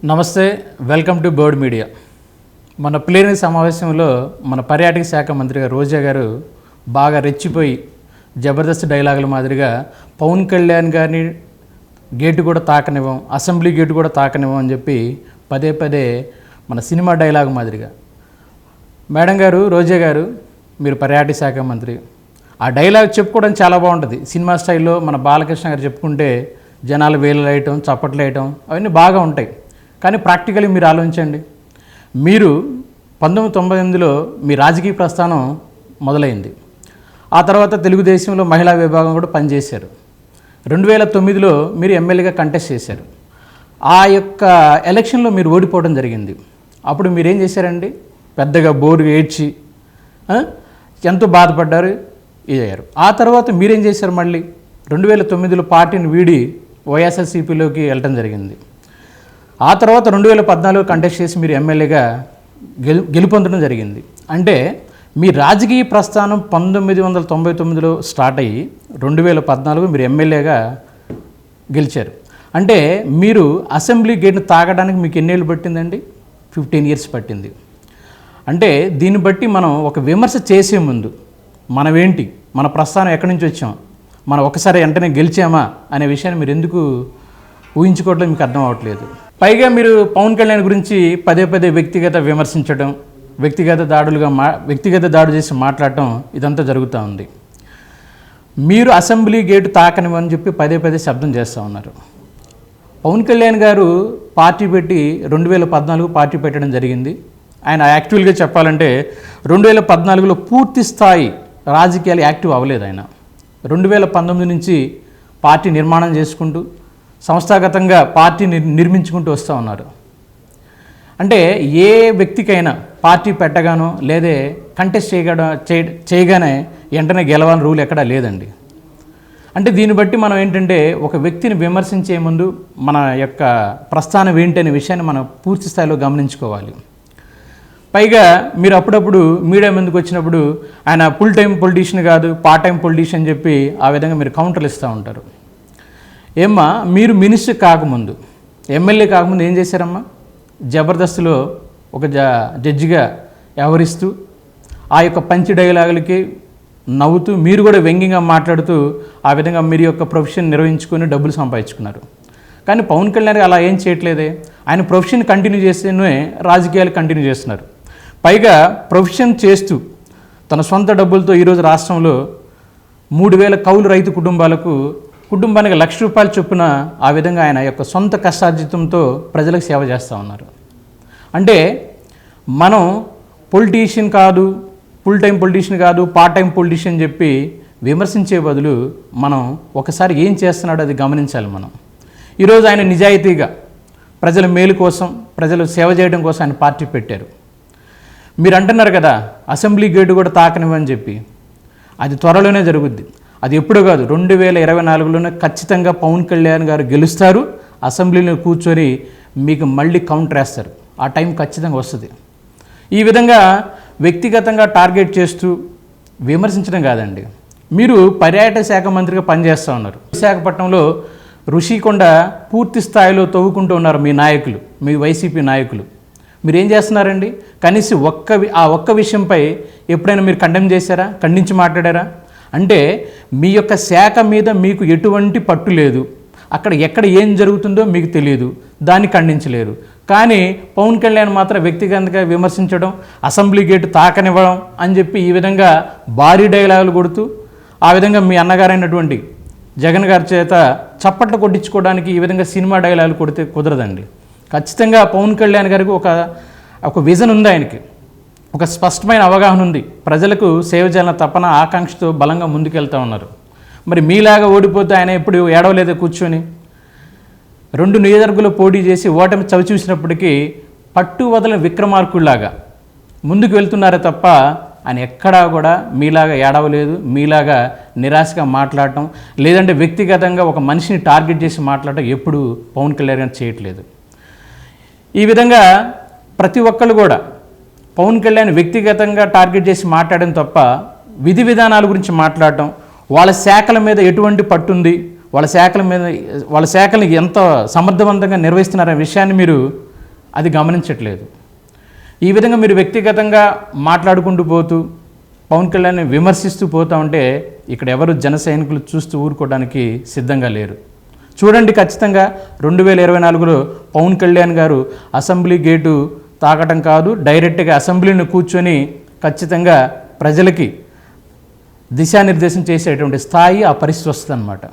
నమస్తే, welcome to bird media. మన plenary సమావేశంలో మన పర్యాటక శాఖ మంత్రిగా రోజా గారు బాగా రెచ్చిపోయి జబర్దస్త్ డైలాగుల మాదిరిగా పవన్ కళ్యాణ్ గారిని గేటు కూడా తాకనివ్వం, అసెంబ్లీ గేటు కూడా తాకనివ్వం అని చెప్పి పదే పదే మన సినిమా డైలాగ్ మాదిరిగా. మేడం గారు, రోజా గారు, మీరు పర్యాటక శాఖ మంత్రి, ఆ డైలాగ్ చెప్పుకోవడం చాలా బాగుంటుంది. సినిమా స్టైల్లో మన బాలకృష్ణ గారు చెప్పుకుంటే జనాలు వేలు వేయటం, చప్పట్లు వేయటం అవన్నీ బాగా ఉంటాయి. కానీ ప్రాక్టికలీ మీరు ఆలోచించండి. మీరు 1998లో మీ రాజకీయ ప్రస్థానం మొదలైంది. ఆ తర్వాత తెలుగుదేశంలో మహిళా విభాగం కూడా పనిచేశారు. 2009లో మీరు ఎమ్మెల్యేగా కంటెస్ట్ చేశారు. ఆ యొక్క ఎలక్షన్లో మీరు ఓడిపోవడం జరిగింది. అప్పుడు మీరేం చేశారండి? పెద్దగా బోరుగా ఏడ్చి ఎంతో బాధపడ్డారు, ఇదయ్యారు. ఆ తర్వాత మీరేం చేశారు? మళ్ళీ 2009లో పార్టీని వీడి వైఎస్ఆర్సీపీలోకి వెళ్ళటం జరిగింది. ఆ తర్వాత 2014 కంటెస్ట్ చేసి మీరు ఎమ్మెల్యేగా గెలుపొందడం జరిగింది. అంటే మీ రాజకీయ ప్రస్థానం 1999లో స్టార్ట్ అయ్యి 2014 మీరు ఎమ్మెల్యేగా గెలిచారు. అంటే మీరు అసెంబ్లీ గేట్ను తాగడానికి మీకు ఎన్నేళ్ళు పట్టిందండి? 15 ఇయర్స్ పట్టింది. అంటే దీన్ని బట్టి మనం ఒక విమర్శ చేసే ముందు మనమేంటి, మన ప్రస్థానం ఎక్కడి నుంచి వచ్చాం, మనం ఒకసారి వెంటనే గెలిచామా అనే విషయాన్ని మీరు ఎందుకు ఊహించుకోవట్లేదు? మీకు అర్థం అవ్వట్లేదు. పైగా మీరు పవన్ కళ్యాణ్ గురించి పదే పదే వ్యక్తిగత విమర్శించడం, వ్యక్తిగత దాడి చేసి మాట్లాడటం ఇదంతా జరుగుతూ ఉంది. మీరు అసెంబ్లీ గేటు తాకనివని చెప్పి పదే పదే శబ్దం చేస్తూ ఉన్నారు. పవన్ కళ్యాణ్ గారు పార్టీ పెట్టి 2014 పార్టీ పెట్టడం జరిగింది. ఆయన యాక్చువల్గా చెప్పాలంటే 2014లో పూర్తి స్థాయి రాజకీయాలు యాక్టివ్ అవ్వలేదు. ఆయన 2019 నుంచి పార్టీ నిర్మాణం చేసుకుంటూ సంస్థాగతంగా పార్టీని నిర్మించుకుంటూ వస్తూ ఉన్నారు. అంటే ఏ వ్యక్తికైనా పార్టీ పెట్టగానో లేదే కంటెస్ట్ చేయగానే వెంటనే గెలవాలని రూల్ ఎక్కడా లేదండి. అంటే దీన్ని బట్టి మనం ఏంటంటే ఒక వ్యక్తిని విమర్శించే ముందు మన యొక్క ప్రస్థానం ఏంటి అనే విషయాన్ని మనం పూర్తి స్థాయిలో గమనించుకోవాలి. పైగా మీరు అప్పుడప్పుడు మీడియా ముందుకు వచ్చినప్పుడు ఆయన ఫుల్ టైం పొలిటీషియన్ కాదు, పార్ట్ టైం పొలిటీషియన్ అని చెప్పి ఆ విధంగా మీరు కౌంటర్లు ఇస్తూ ఉంటారు. ఏమ్మా, మీరు మినిస్టర్ కాకముందు, ఎమ్మెల్యే కాకముందు ఏం చేశారమ్మా? జబర్దస్త్లో ఒక జడ్జిగా వ్యవహరిస్తూ ఆ యొక్క పంచి డైలాగులకి నవ్వుతూ మీరు కూడా వ్యంగ్యంగా మాట్లాడుతూ ఆ విధంగా మీరు యొక్క ప్రొఫెషన్ నిర్వహించుకొని డబ్బులు సంపాదించుకున్నారు. కానీ పవన్ కళ్యాణ్ అలా ఏం చేయట్లేదే. ఆయన ప్రొఫెషన్ కంటిన్యూ చేస్తేనే రాజకీయాలు కంటిన్యూ చేస్తున్నారు. పైగా ప్రొఫెషన్ చేస్తూ తన సొంత డబ్బులతో ఈరోజు రాష్ట్రంలో 3000 కౌలు రైతు కుటుంబానికి ₹1,00,000 చొప్పున ఆ విధంగా ఆయన యొక్క సొంత కష్టార్జితంతో ప్రజలకు సేవ చేస్తూ ఉన్నారు. అంటే మనం పొలిటీషియన్ కాదు, ఫుల్ టైం పొలిటీషియన్ కాదు, పార్ట్ టైం పొలిటీషియన్ చెప్పి విమర్శించే బదులు మనం ఒకసారి ఏం చేస్తున్నాడో అది గమనించాలి. మనం ఈరోజు ఆయన నిజాయితీగా ప్రజల మేలు కోసం, ప్రజలు సేవ చేయడం కోసం ఆయన పార్టీ పెట్టారు. మీరు అంటున్నారు కదా అసెంబ్లీ గేటు కూడా తాకనివ్వని చెప్పి, అది త్వరలోనే జరుగుద్ది. అది ఎప్పుడో కాదు, 2024లోనే ఖచ్చితంగా పవన్ కళ్యాణ్ గారు గెలుస్తారు. అసెంబ్లీలో కూర్చొని మీకు మళ్ళీ కౌంటర్ వేస్తారు. ఆ టైం ఖచ్చితంగా వస్తుంది. ఈ విధంగా వ్యక్తిగతంగా టార్గెట్ చేస్తూ విమర్శించడం కాదండి. మీరు పర్యాటక శాఖ మంత్రిగా పనిచేస్తూ ఉన్నారు. విశాఖపట్నంలో ఋషికొండ పూర్తి స్థాయిలో తవ్వుకుంటూ ఉన్నారు మీ నాయకులు, మీ వైసీపీ నాయకులు. మీరు ఏం చేస్తున్నారండి? కనీసం ఒక్క విషయంపై ఎప్పుడైనా మీరు కండెమ్ చేశారా? ఖండించి మాట్లాడారా? అంటే మీ యొక్క శాఖ మీద మీకు ఎటువంటి పట్టు లేదు, అక్కడ ఎక్కడ ఏం జరుగుతుందో మీకు తెలియదు, దాన్ని ఖండించలేరు. కానీ పవన్ కళ్యాణ్ మాత్రం వ్యక్తిగతంగా విమర్శించడం, అసెంబ్లీ గేటు తాకనివ్వడం అని చెప్పి ఈ విధంగా భారీ డైలాగులు కొడుతూ ఆ విధంగా మీ అన్నగారైనటువంటి జగన్ గారి చేత చప్పట్లు కొట్టించుకోవడానికి ఈ విధంగా సినిమా డైలాగులు కొడితే కుదరదండి. ఖచ్చితంగా పవన్ కళ్యాణ్ గారికి ఒక విజన్ ఉంది, ఆయనకి ఒక స్పష్టమైన అవగాహన ఉంది. ప్రజలకు సేవ చేయాలన్న తపన, ఆకాంక్షతో బలంగా ముందుకెళ్తూ ఉన్నారు. మరి మీలాగా ఓడిపోతే ఆయన ఎప్పుడు ఏడవలేదో కూర్చొని 2 నియోజకవర్గాల్లో పోటీ చేసి ఓటమి చవి చూసినప్పటికీ పట్టు వదలని విక్రమార్కుల్లాగా ముందుకు వెళ్తున్నారే తప్ప ఆయన ఎక్కడా కూడా మీలాగా ఏడవలేదు, మీలాగా నిరాశగా మాట్లాడటం, లేదంటే వ్యక్తిగతంగా ఒక మనిషిని టార్గెట్ చేసి మాట్లాడటం ఎప్పుడు పవన్ కళ్యాణ్ గారు చేయట్లేదు. ఈ విధంగా ప్రతి ఒక్కళ్ళు కూడా పవన్ కళ్యాణ్ వ్యక్తిగతంగా టార్గెట్ చేసి మాట్లాడడం తప్ప విధి విధానాల గురించి మాట్లాడటం, వాళ్ళ శాఖల మీద ఎటువంటి పట్టుంది, వాళ్ళ శాఖలను ఎంత సమర్థవంతంగా నిర్వహిస్తున్నారనే విషయాన్ని మీరు అది గమనించట్లేదు. ఈ విధంగా మీరు వ్యక్తిగతంగా మాట్లాడుకుంటూ పోతూ పవన్ కళ్యాణ్ని విమర్శిస్తూ పోతూ ఉంటే ఇక్కడ ఎవరు జన సైనికులు చూస్తూ ఊరుకోవడానికి సిద్ధంగా లేరు. చూడండి, ఖచ్చితంగా 2024లో పవన్ కళ్యాణ్ గారు అసెంబ్లీ గేటు తాకటం కాదు, డైరెక్ట్గా అసెంబ్లీని కూర్చొని ఖచ్చితంగా ప్రజలకి దిశానిర్దేశం చేసేటువంటి స్థాయి, ఆ పరిస్థితి వస్తుంది అన్నమాట.